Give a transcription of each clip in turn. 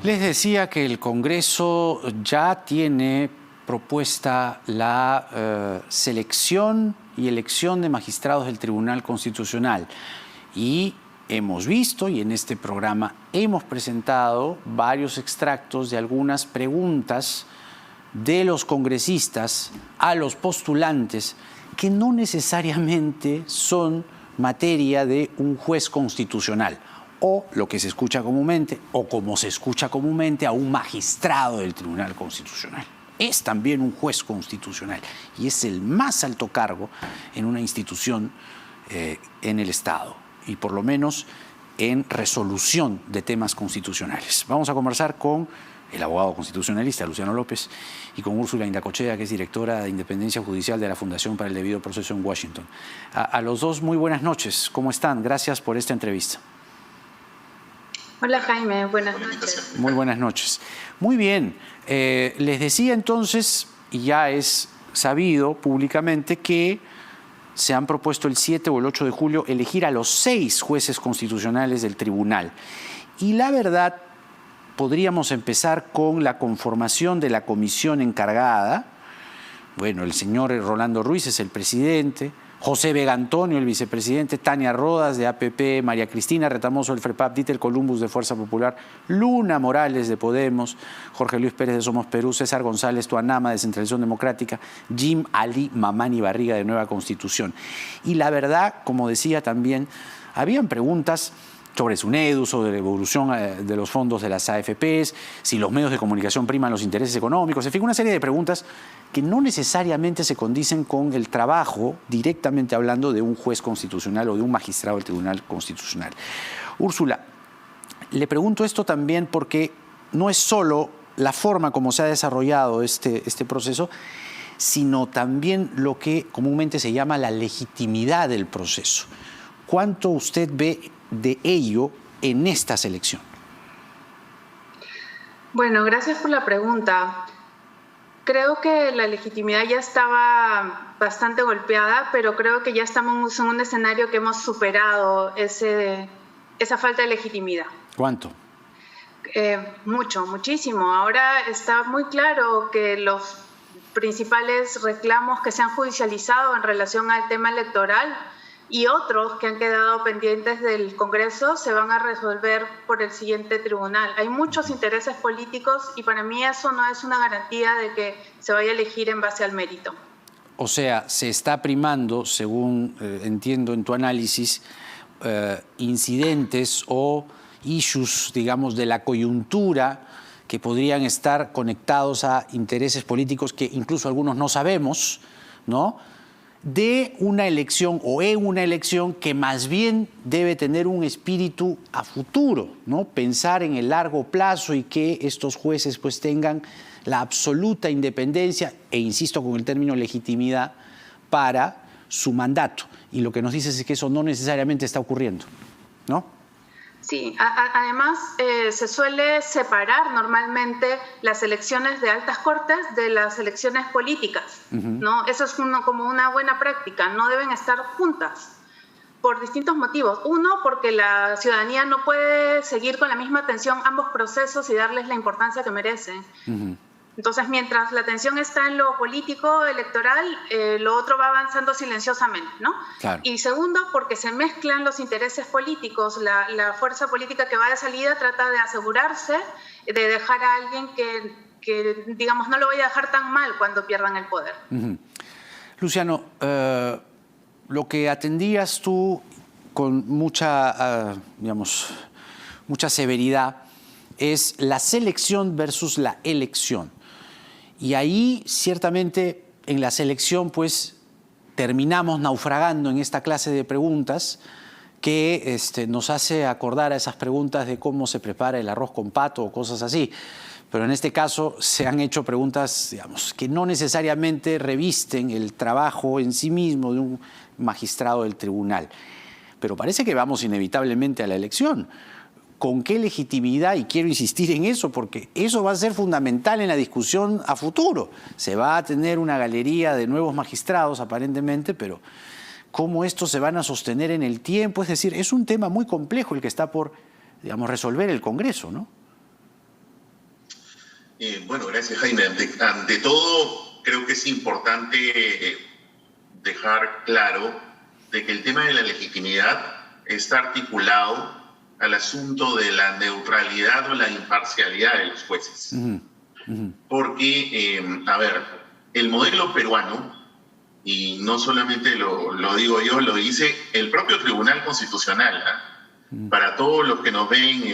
Les decía que el Congreso ya tiene propuesta la selección y elección de magistrados del Tribunal Constitucional. Y hemos visto, y en este programa hemos presentado varios extractos de algunas preguntas de los congresistas a los postulantes que no necesariamente son materia de un juez constitucional, o lo que se escucha comúnmente, o como se escucha comúnmente, a un magistrado del Tribunal Constitucional. Es también un juez constitucional y es el más alto cargo en una institución en el Estado, y por lo menos en resolución de temas constitucionales. Vamos a conversar con el abogado constitucionalista Luciano López y con Úrsula Indacochea, que es directora de Independencia Judicial de la Fundación para el Debido Proceso en Washington. A los dos, muy buenas noches. ¿Cómo están? Gracias por esta entrevista. Hola Jaime, buenas noches. Muy buenas noches. Muy bien, les decía entonces, y ya es sabido públicamente, que se han propuesto el 7 o el 8 de julio elegir a los 6 jueces constitucionales del tribunal. Y la verdad, podríamos empezar con la conformación de la comisión encargada. Bueno, el señor Rolando Ruiz es el presidente, José Vega Antonio, el vicepresidente, Tania Rodas de APP, María Cristina Retamoso del FREPAP, Dieter Columbus de Fuerza Popular, Luna Morales de Podemos, Jorge Luis Pérez de Somos Perú, César González Tuanama de Centralización Democrática, Jim Ali Mamani Barriga de Nueva Constitución. Y la verdad, como decía también, habían preguntas sobre SUNEDU, sobre la evolución de los fondos de las AFPs, si los medios de comunicación priman los intereses económicos, en fin, una serie de preguntas que no necesariamente se condicen con el trabajo, directamente hablando, de un juez constitucional o de un magistrado del Tribunal Constitucional. Úrsula, le pregunto esto también porque no es solo la forma como se ha desarrollado este proceso, sino también lo que comúnmente se llama la legitimidad del proceso. ¿Cuánto usted ve de ello en esta selección? Bueno, gracias por la pregunta. Creo que la legitimidad ya estaba bastante golpeada, pero creo que ya estamos en un escenario que hemos superado esa falta de legitimidad. ¿Cuánto? Muchísimo. Ahora está muy claro que los principales reclamos que se han judicializado en relación al tema electoral y otros que han quedado pendientes del Congreso se van a resolver por el siguiente tribunal. Hay muchos intereses políticos y para mí eso no es una garantía de que se vaya a elegir en base al mérito. O sea, se está primando, según entiendo en tu análisis, incidentes o issues, digamos, de la coyuntura que podrían estar conectados a intereses políticos que incluso algunos no sabemos, ¿no?, de una elección o en una elección que más bien debe tener un espíritu a futuro, ¿no? Pensar en el largo plazo y que estos jueces pues tengan la absoluta independencia e, insisto con el término legitimidad, para su mandato. Y lo que nos dices es que eso no necesariamente está ocurriendo, ¿no? Sí, además se suele separar normalmente las elecciones de altas cortes de las elecciones políticas, ¿no? Eso es como una buena práctica, no deben estar juntas por distintos motivos. Uno, porque la ciudadanía no puede seguir con la misma atención ambos procesos y darles la importancia que merecen. Entonces, mientras la atención está en lo político, electoral, lo otro va avanzando silenciosamente, ¿no? Claro. Y segundo, porque se mezclan los intereses políticos. La fuerza política que va de salida trata de asegurarse de dejar a alguien que digamos, no lo vaya a dejar tan mal cuando pierdan el poder. Luciano, lo que atendías tú con mucha severidad es la selección versus la elección. Y ahí, ciertamente, en la selección, pues, terminamos naufragando en esta clase de preguntas que nos hace acordar a esas preguntas de cómo se prepara el arroz con pato o cosas así. Pero en este caso se han hecho preguntas, digamos, que no necesariamente revisten el trabajo en sí mismo de un magistrado del tribunal. Pero parece que vamos inevitablemente a la elección. ¿Con qué legitimidad? Y quiero insistir en eso porque eso va a ser fundamental en la discusión a futuro. Se va a tener una galería de nuevos magistrados aparentemente, pero ¿cómo estos se van a sostener en el tiempo? Es decir, es un tema muy complejo el que está por, digamos, resolver el Congreso, ¿no? Bueno, gracias, Jaime. Ante todo, creo que es importante dejar claro de que el tema de la legitimidad está articulado al asunto de la neutralidad o la imparcialidad de los jueces. Porque, a ver, el modelo peruano, y no solamente lo digo yo, lo dice el propio Tribunal Constitucional, ¿eh? Para todos los que nos ven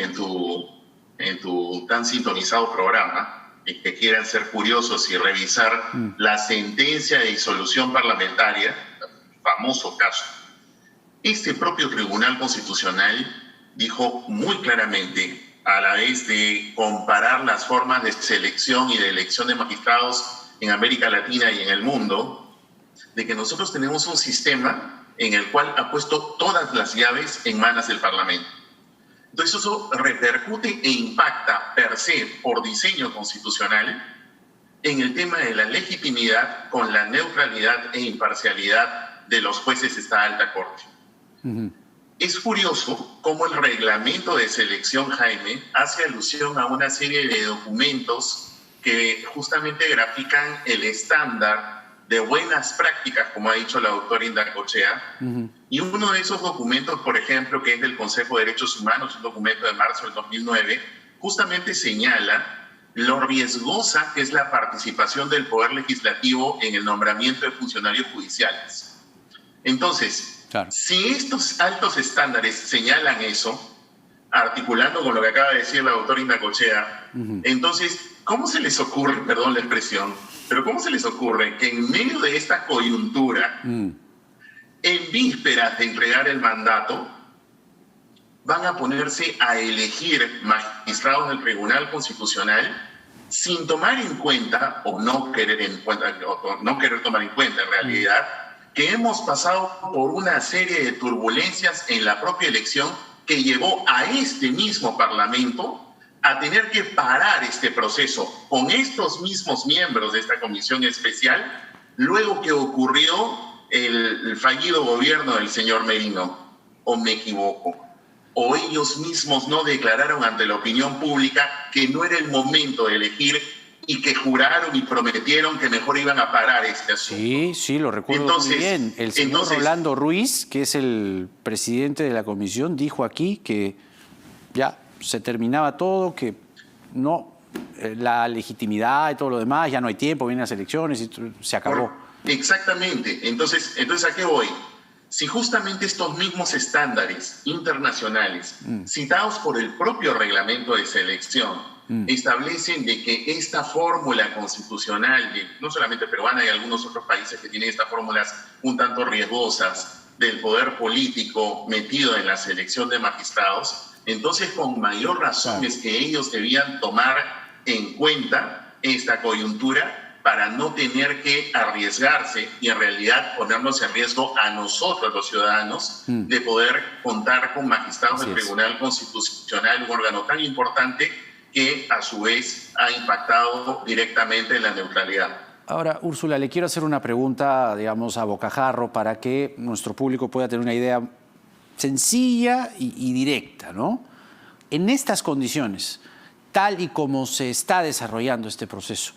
en tu tan sintonizado programa y que quieran ser curiosos y revisar la sentencia de disolución parlamentaria, famoso caso, este propio Tribunal Constitucional dijo muy claramente, a la vez de comparar las formas de selección y de elección de magistrados en América Latina y en el mundo, de que nosotros tenemos un sistema en el cual ha puesto todas las llaves en manos del Parlamento. Entonces eso repercute e impacta per se, por diseño constitucional, en el tema de la legitimidad con la neutralidad e imparcialidad de los jueces de esta alta corte. Es curioso cómo el reglamento de selección, Jaime, hace alusión a una serie de documentos que justamente grafican el estándar de buenas prácticas, como ha dicho la doctora Indacochea. Y uno de esos documentos, por ejemplo, que es del Consejo de Derechos Humanos, un documento de marzo del 2009, justamente señala lo riesgosa que es la participación del Poder Legislativo en el nombramiento de funcionarios judiciales. Entonces, claro, si estos altos estándares señalan eso, articulando con lo que acaba de decir la doctora Indacochea, entonces, ¿cómo se les ocurre, perdón la expresión, pero cómo se les ocurre que en medio de esta coyuntura, en vísperas de entregar el mandato, van a ponerse a elegir magistrados del Tribunal Constitucional sin tomar en cuenta, o no querer tomar en cuenta en realidad, que hemos pasado por una serie de turbulencias en la propia elección que llevó a este mismo Parlamento a tener que parar este proceso con estos mismos miembros de esta comisión especial, luego que ocurrió el fallido gobierno del señor Merino. ¿O me equivoco? ¿O ellos mismos no declararon ante la opinión pública que no era el momento de elegir y que juraron y prometieron que mejor iban a parar este asunto? Sí, sí, lo recuerdo muy bien. El señor Rolando Ruiz, que es el presidente de la comisión, dijo aquí que ya se terminaba todo, que no, la legitimidad y todo lo demás, ya no hay tiempo, vienen las elecciones y se acabó. Exactamente. Entonces, ¿a qué voy? Si justamente estos mismos estándares internacionales, citados por el propio reglamento de selección, establecen de que esta fórmula constitucional, no solamente peruana, hay algunos otros países que tienen estas fórmulas un tanto riesgosas del poder político metido en la selección de magistrados, entonces con mayor razón es que ellos debían tomar en cuenta esta coyuntura para no tener que arriesgarse y en realidad ponernos en riesgo a nosotros, los ciudadanos, de poder contar con magistrados del Tribunal Constitucional, un órgano tan importante que a su vez ha impactado directamente en la neutralidad. Ahora, Úrsula, le quiero hacer una pregunta, digamos, a bocajarro para que nuestro público pueda tener una idea sencilla y directa, ¿no? En estas condiciones, tal y como se está desarrollando este proceso,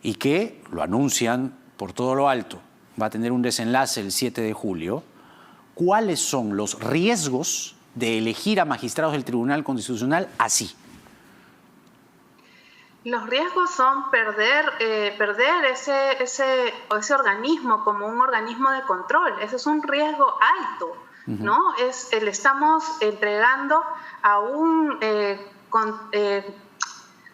y que lo anuncian por todo lo alto, va a tener un desenlace el 7 de julio, ¿cuáles son los riesgos de elegir a magistrados del Tribunal Constitucional así? Los riesgos son perder ese organismo como un organismo de control. Ese es un riesgo alto, ¿no? Le estamos entregando a un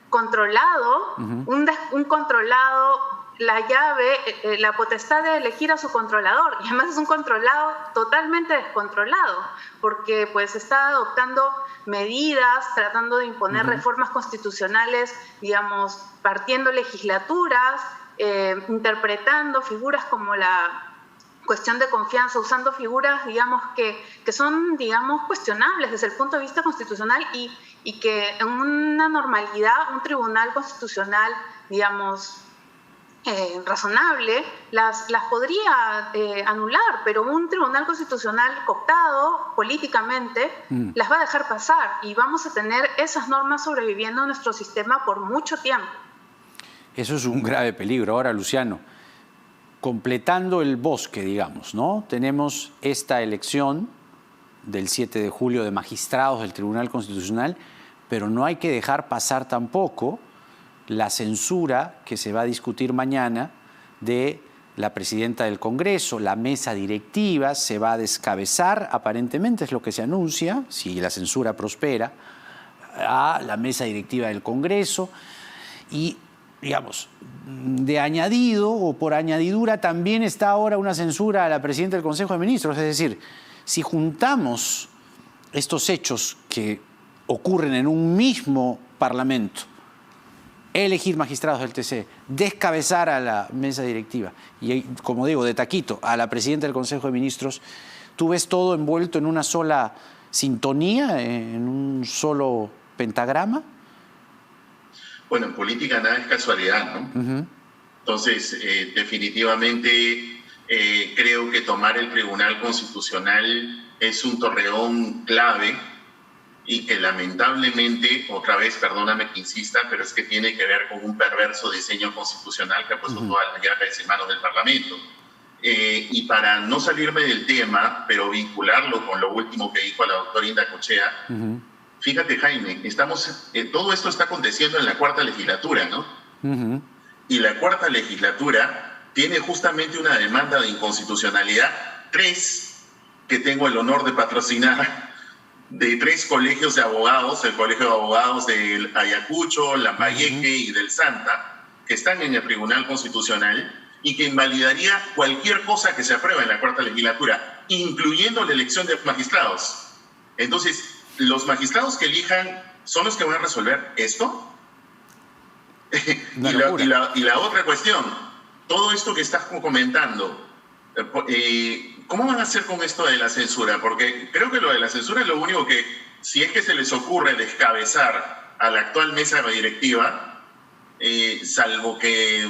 controlado, un controlado, la llave, la potestad de elegir a su controlador, y además es un controlado totalmente descontrolado, porque pues está adoptando medidas, tratando de imponer reformas constitucionales, digamos, partiendo legislaturas, interpretando figuras como la cuestión de confianza, usando figuras, digamos, que son, digamos, cuestionables desde el punto de vista constitucional y que en una normalidad un tribunal constitucional, digamos, razonable, las podría anular, pero un tribunal constitucional cooptado políticamente las va a dejar pasar y vamos a tener esas normas sobreviviendo en nuestro sistema por mucho tiempo. Eso es un grave peligro. Ahora, Luciano, completando el bosque, digamos, ¿no? Tenemos esta elección del 7 de julio de magistrados del Tribunal Constitucional, pero no hay que dejar pasar tampoco la censura que se va a discutir mañana de la presidenta del Congreso. La mesa directiva se va a descabezar, aparentemente es lo que se anuncia, si la censura prospera, a la mesa directiva del Congreso. Y, digamos, de añadido o por añadidura también está ahora una censura a la presidenta del Consejo de Ministros. Es decir, si juntamos estos hechos que ocurren en un mismo Parlamento, elegir magistrados del TC, descabezar a la mesa directiva y, como digo, de taquito, a la presidenta del Consejo de Ministros, ¿tú ves todo envuelto en una sola sintonía, en un solo pentagrama? Bueno, en política nada es casualidad, ¿no? Entonces, definitivamente creo que tomar el Tribunal Constitucional es un torreón clave y que lamentablemente, otra vez, perdóname que insista, pero es que tiene que ver con un perverso diseño constitucional que ha puesto todas las llaves en manos del Parlamento. Y para no salirme del tema, pero vincularlo con lo último que dijo la doctora Indacochea, fíjate, Jaime, todo esto está aconteciendo en la cuarta legislatura, ¿no? Y la cuarta legislatura tiene justamente una demanda de inconstitucionalidad, 3, que tengo el honor de patrocinar, de 3 colegios de abogados, el Colegio de Abogados del Ayacucho, Lambayeque y del Santa, que están en el Tribunal Constitucional y que invalidaría cualquier cosa que se apruebe en la cuarta legislatura, incluyendo la elección de magistrados. Entonces, ¿los magistrados que elijan son los que van a resolver esto? Y la otra cuestión, todo esto que estás comentando, ¿cómo van a hacer con esto de la censura? Porque creo que lo de la censura es lo único que, si es que se les ocurre descabezar a la actual mesa directiva, salvo que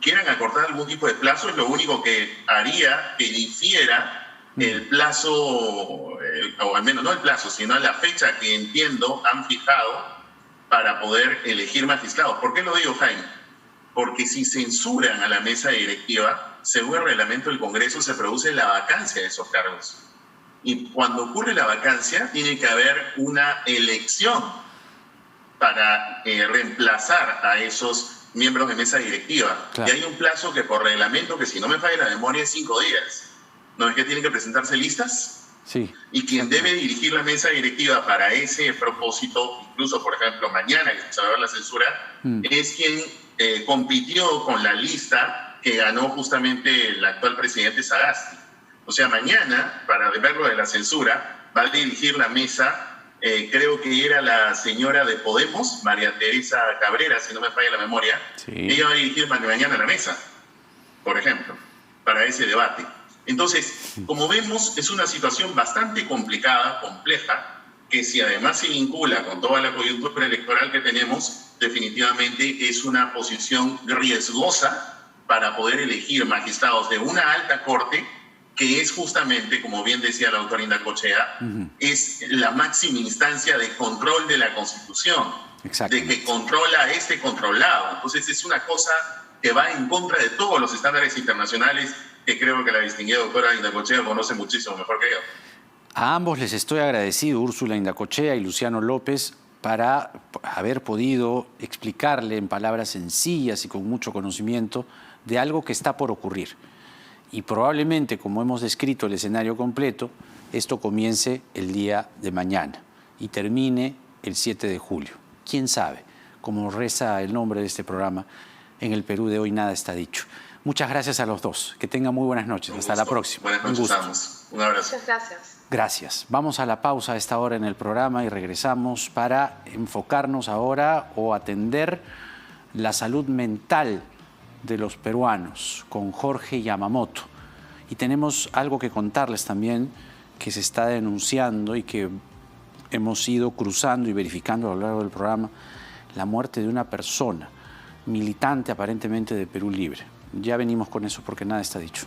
quieran acortar algún tipo de plazo, es lo único que haría que difiera el plazo, o al menos no el plazo, sino la fecha que entiendo han fijado para poder elegir magistrados. ¿Por qué lo digo, Jaime? Porque si censuran a la mesa directiva, según el reglamento del Congreso, se produce la vacancia de esos cargos. Y cuando ocurre la vacancia, tiene que haber una elección para reemplazar a esos miembros de mesa directiva. Claro. Y hay un plazo que por reglamento, que si no me falla la memoria, es 5 días. ¿No es que tienen que presentarse listas? Sí. Y quien debe dirigir la mesa directiva para ese propósito, incluso, por ejemplo, mañana que se va a ver la censura, es quien compitió con la lista que ganó justamente el actual presidente Sagasti. O sea, mañana, para verlo de la censura, va a dirigir la mesa, creo que era la señora de Podemos, María Teresa Cabrera, si no me falla la memoria. Sí. Ella va a dirigir mañana la mesa, por ejemplo, para ese debate. Entonces, como vemos, es una situación bastante complicada, compleja, que si además se vincula con toda la coyuntura electoral que tenemos, definitivamente es una posición riesgosa para poder elegir magistrados de una alta corte, que es justamente, como bien decía la doctora Indacochea, es la máxima instancia de control de la Constitución, de que controla a este controlado. Entonces es una cosa que va en contra de todos los estándares internacionales que creo que la distinguida doctora Indacochea conoce muchísimo mejor que yo. A ambos les estoy agradecido, Úrsula Indacochea y Luciano López, para haber podido explicarle en palabras sencillas y con mucho conocimiento de algo que está por ocurrir. Y probablemente, como hemos descrito el escenario completo, esto comience el día de mañana y termine el 7 de julio. ¿Quién sabe? Como reza el nombre de este programa, en el Perú de hoy nada está dicho. Muchas gracias a los dos. Que tengan muy buenas noches. Hasta la próxima. Buenas noches, ambos. Un abrazo. Muchas gracias. Gracias. Vamos a la pausa a esta hora en el programa y regresamos para enfocarnos ahora o atender la salud mental de los peruanos con Jorge Yamamoto. Y tenemos algo que contarles también que se está denunciando y que hemos ido cruzando y verificando a lo largo del programa: la muerte de una persona militante aparentemente de Perú Libre. Ya venimos con eso porque nada está dicho.